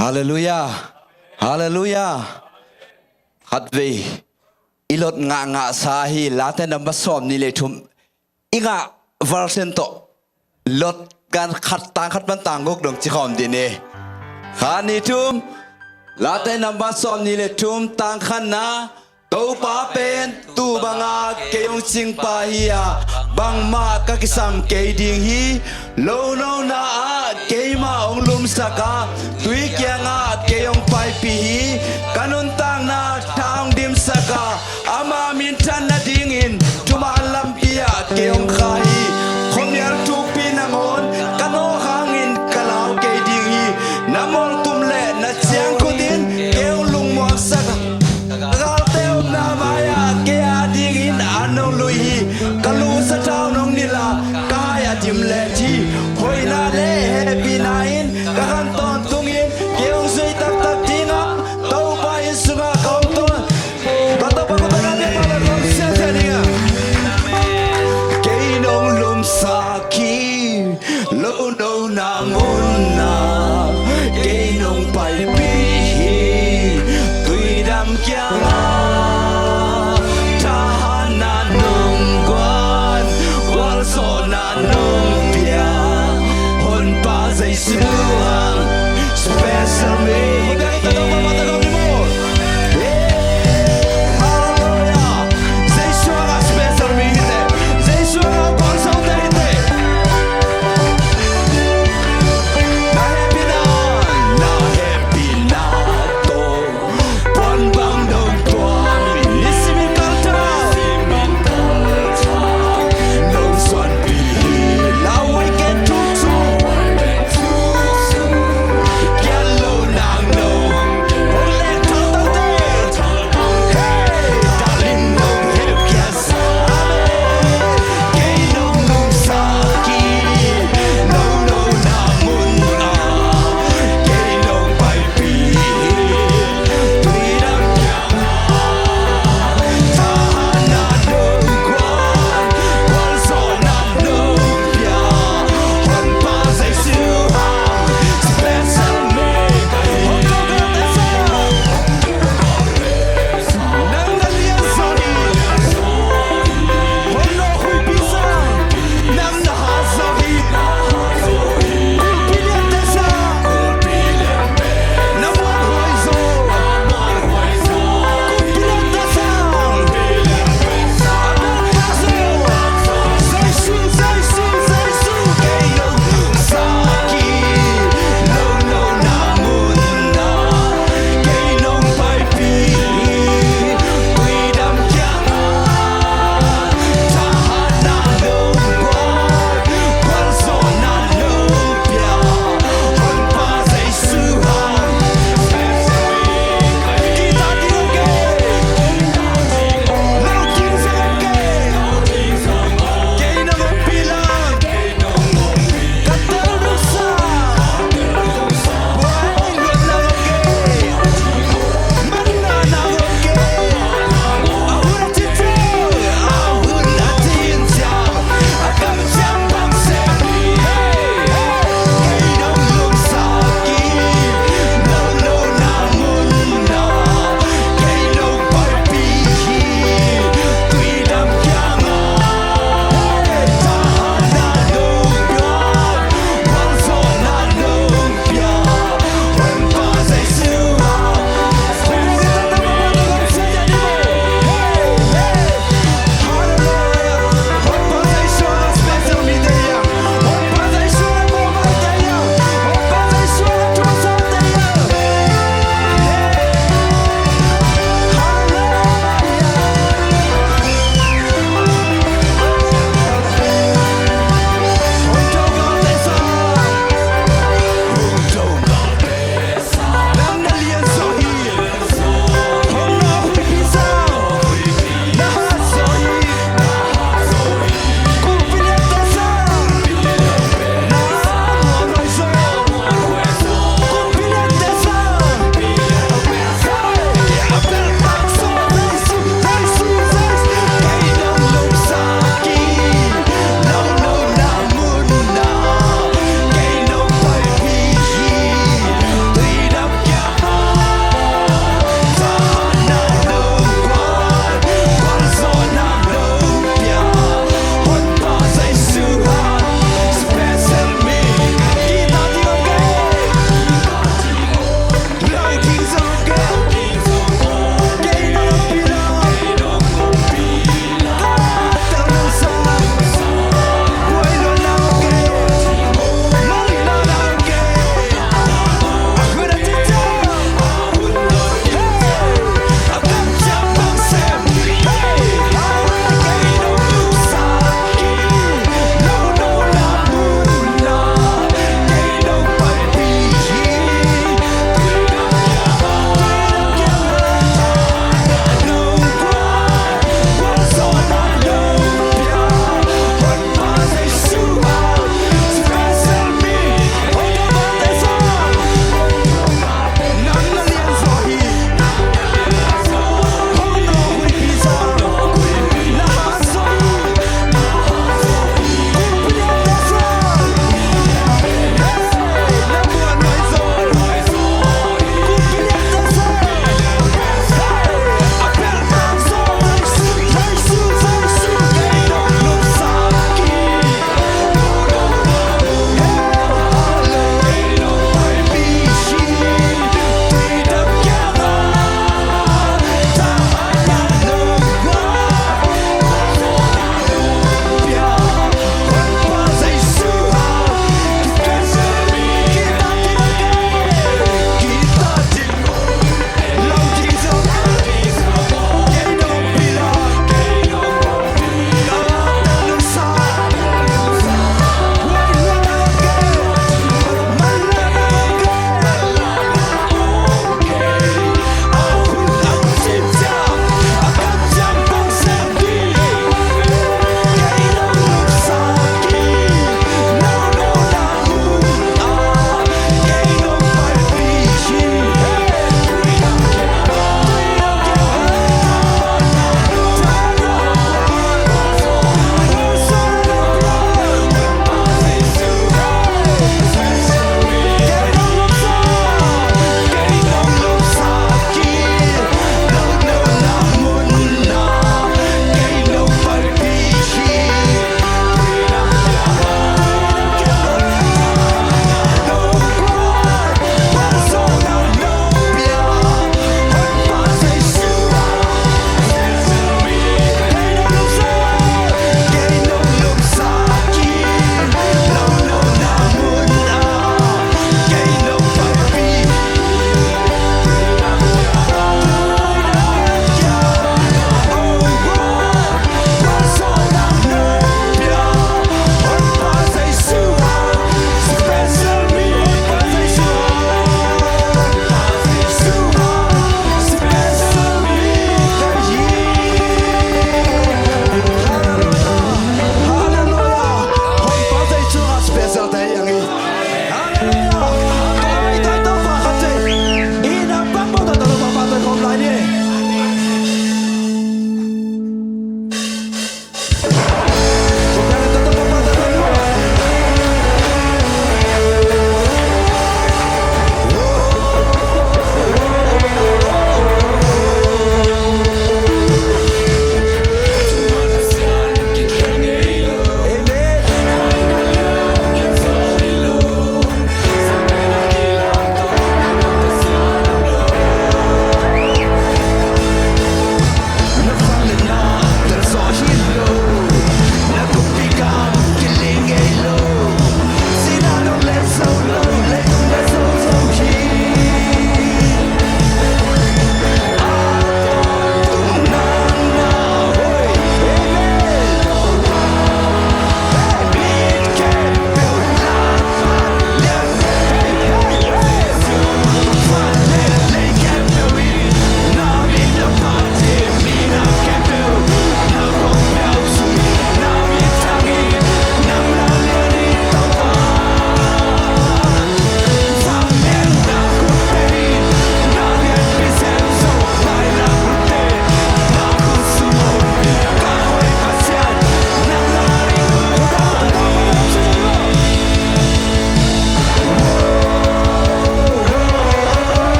ฮาเลลูยาฮาเลลูยาฮัดเวอีลดงะงะสาฮีลาเตนัมบัสอมนี่เลยทุมอีงะวาร์เซนโตลดการขัดต่างขัดมันต่างกกดงจิคอมดิเนขานี่ทุมลาเตนัมบัสอมนี่เลยทุมต่างขันนาตูปาเป็นตูบังอาเกยงสิงปาฮียาบังมากะกิสัมเกยดิงฮีโลโนนาเกยมาองลุมสกาตุยเกียงอาเกยงไปปีฮีกันุนตังนาทางดิมสกาอามามินทันนาดิงอินทุมาลัมปียเกยงขาฮีคมยาทุกปีนังโอนกันโอหางอินกะลาวเกยดิงฮีนามอลตุมเลนาเชียงคุดินเกยงลุงมวกสกาAnong lui kalu sa tao nong nila kaya dimleti hoy na le happy nain kakanton tungin keong sui tak tak tinga tau pa isunga kaunton kata pa ko taga de pala kong siya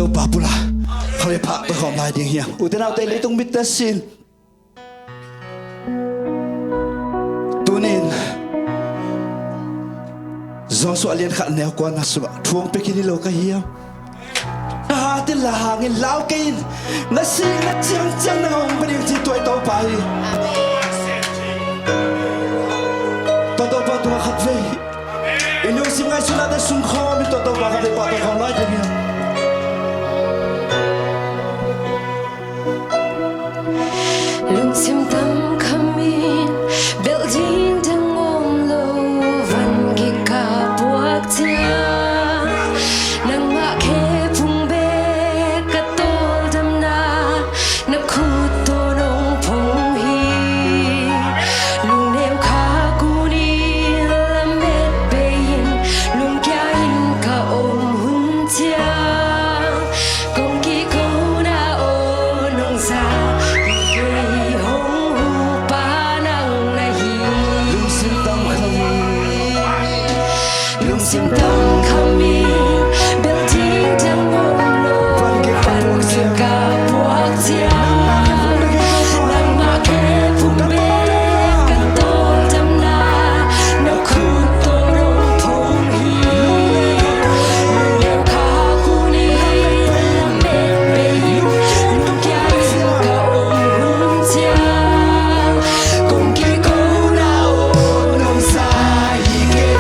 đâu bà bula không để phạt tôi không lại tiếng hiền ủa thế nào tên lấy tung bít tết xin tu nên do soạn liên khẩn nèo quan là sụp thuông pekin lâu cái hiền tên là hàng nghìn lão kinh nó xin nó chẳng chẳng nào ông bên chỉ tuổi tàu bay tàu bao tuổi khát về yêu sim ngay xuống đã sung kho mi tàu bao khát về bao tàu không nói được nhiều lung sim tâm khamin building đang ôm lâu văn ghi cả buộc chia nang ngã khe phung bê cả tô đâm na nắp khu tô nông phong hi lung neo khá cú đi làm mệt bê yên lung kia in cả ôm hun chia công kỳ câu na ô nông xa sim tâm kami building đang ôm lâu văn ghi cả buộc chia nang ngã khe phung bê cả tô đâm na nắp khu tô nông phong hi lung neo khá cú ni làm mệt bê yên lung kia in cả ôm hun chia công kỳ câu na ô nông xa hi kê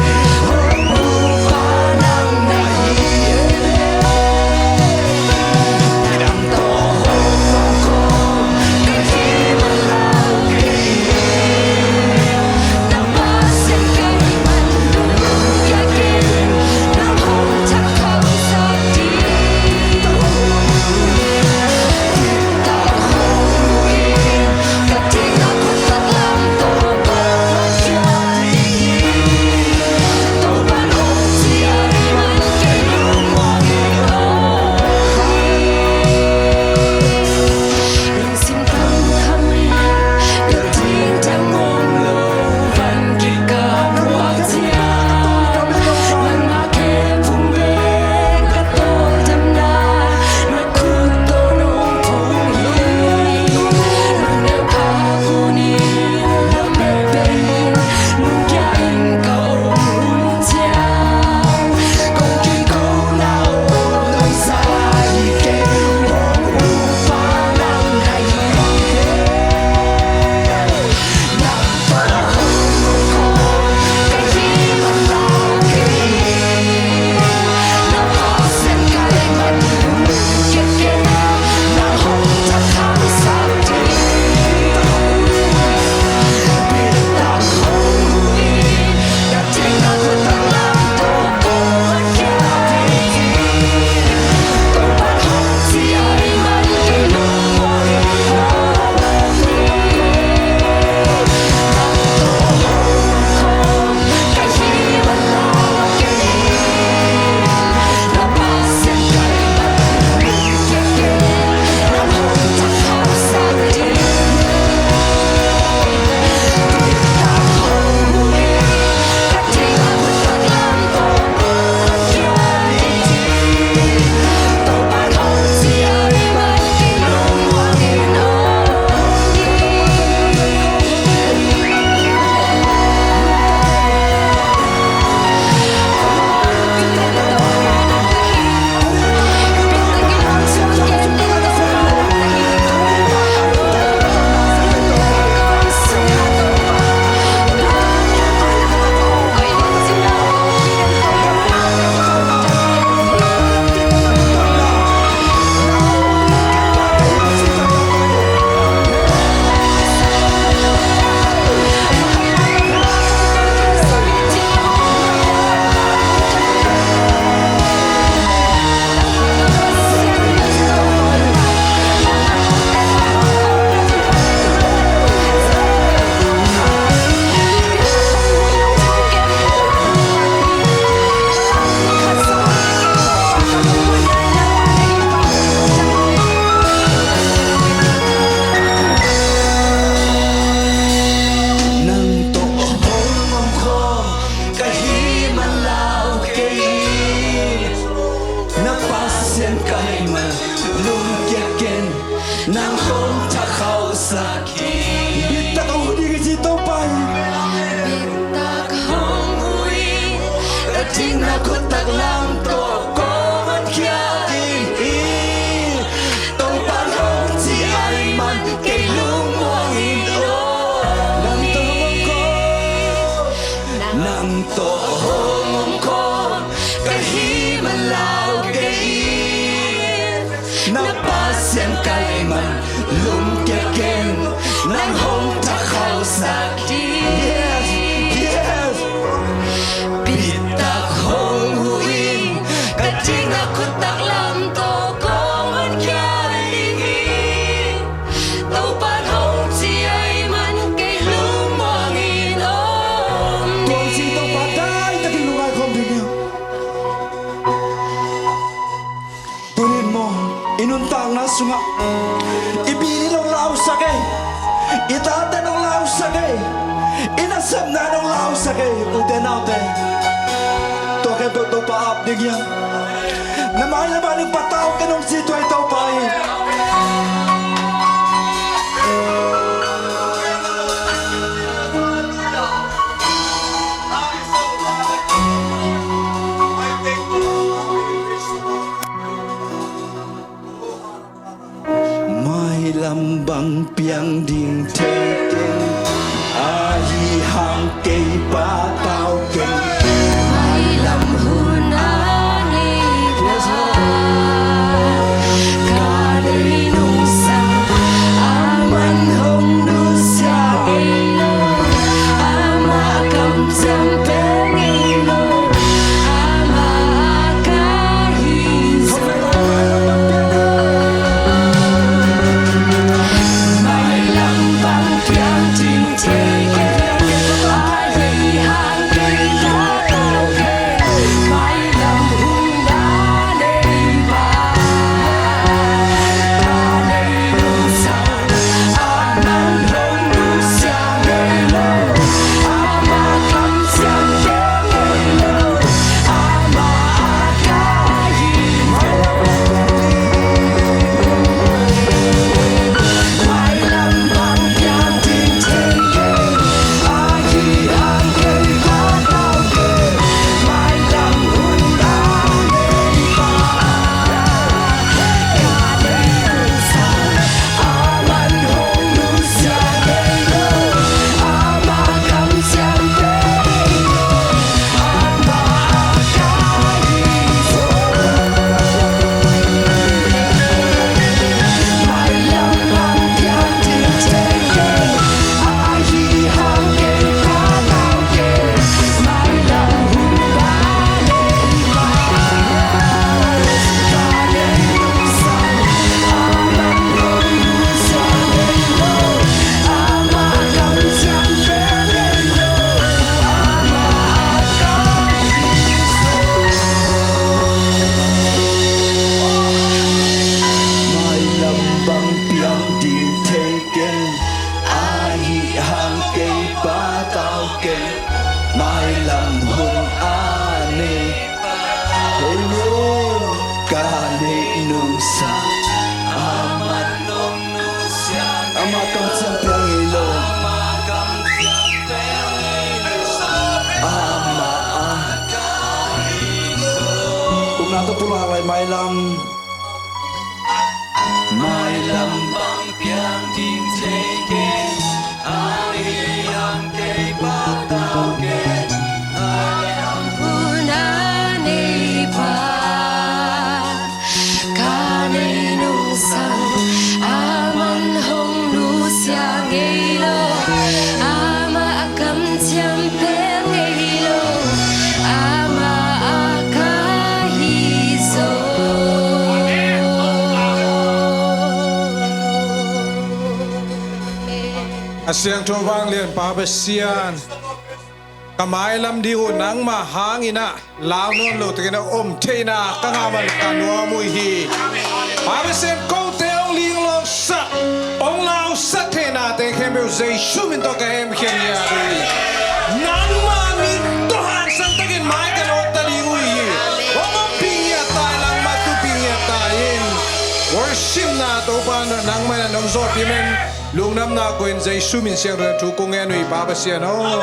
na kut tak lam to ko man kia ding i tong pan hong chi ai man kay lung wang in o nang to mong ko nang to hong ko kahi man lao kay na pasyan kay man lum kia ken nang hong ta khao sa di yes bitak hong huin kating ako tak lam to kong an kya lingin tau pan hong si ay man kay lumangin om tuang si tau patay takin lungay kong bigyo tunin mo inuntang na sunga ibili ng lao sakay itate ng lao sakay inasam na ng lao sakay uten naute to kay to pa up digya na may naman ng pataw kanong sitwa itaw pa may lambang piang ding teken ahi hang kay pataw ken may lamhunan iba kanay sa aman hong nusya ilo ama kam sampeng ilo ama kahis may lambang piang ding teken ahi hang kay pataw ken may lamhunan iba kanay sa aman hong nusya ilo ama kam sampeng ilo ama kahis may lambang piang ding teken ahi hang kay pataw ken may lamhunan iba kanay sa aman hong nusya ilo ama kam sampeng ilo ama kahis may lambang piang ding teken ahi hang kay pataw ken may lamhunan iba kanay sa aman hong nusya ilo ama kam sampeng ilo ama may lambang piang ding teken ahi hang kay pataw ken may lamhun ani hello kanay nung sa amat nung nusya ama kam sampeng ilo ama kung nato pulalay may lambang piang ding teken ahi hang kay pataw ken lamhunan iba kanay nung sang aman hong nusya ilo ama kam sampeng ilo ama kahiso Asyang tumang lian pabasian kamay lam di nang mahangina launon lo tingena teina kangaman kanwa muhi pabasian ko teong ling lo sa ong lao sa tena te kembe zai shumin to kem kenya nang mami tohan sang tagin mai kan otali ui ong pinya ta lang matu pinya tain worship na to pan nang man nang zo pimen lung nam na ko in zai shumin siang tu kong enui pabasian oh